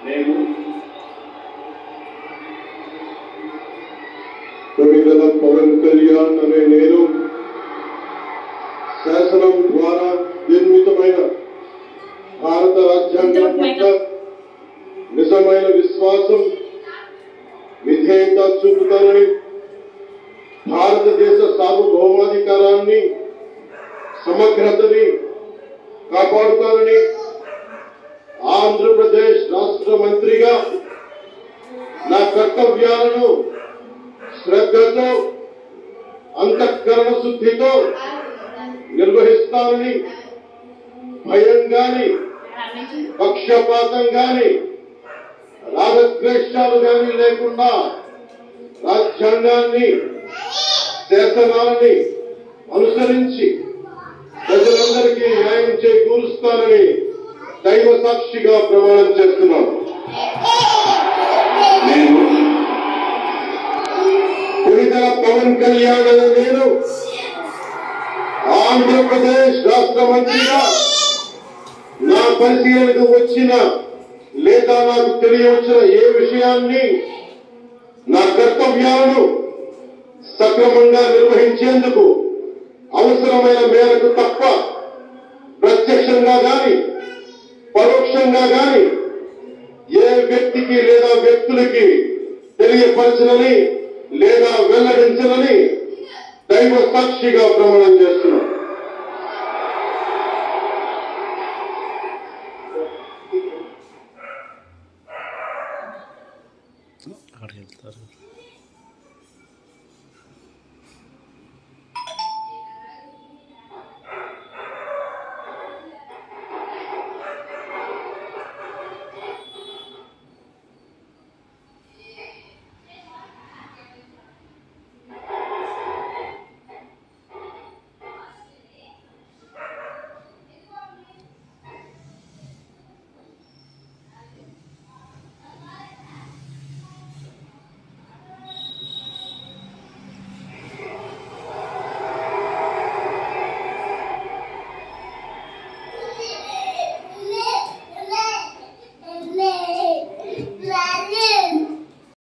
నేను కొణిదెల పవన్ కళ్యాణ్ అనే నేను శాసనం ద్వారా నిర్మితమైన భారత రాజ్యాంగం పట్ల నిజమైన విశ్వాసం విధేయత చూపుతానని, భారతదేశ సార్వభౌమాధికారాన్ని సమగ్రతని కాపాడుతానని, ఆంధ్రప్రదేశ్ రాష్ట్ర మంత్రిగా నా కర్తవ్యాలను శ్రద్ధతో అంతఃకరణ శుద్ధితో నిర్వహిస్తానని, భయం గాని పక్షపాతం గాని రాగద్వేషాలు గాని లేకుండా రాజ్యాంగాన్ని శాసనాలని అనుసరించి ప్రజలందరికీ న్యాయం చేకూరుస్తానని దైవ సాక్షిగా ప్రమాణం చేస్తున్నాను. నేను కొణిదెల పవన్ కళ్యాణ్ అనే నేను ఆంధ్రప్రదేశ్ రాష్ట్ర మంత్రిగా నా పరిశీలనకు వచ్చిన లేదా నాకు తెలియవచ్చిన ఏ విషయాన్ని నా కర్తవ్యాలను సక్రమంగా నిర్వహించేందుకు అవసరమైన మేరకు తప్ప ప్రత్యక్షంగా గాని పరోక్షంగా గాని ఏ వ్యక్తికి లేదా వ్యక్తులకి తెలియపరచనని లేదా వెల్లడించనని దైవ సాక్షిగా ప్రమాణం చేస్తున్నాను. అక్కడికి వెళ్తారు.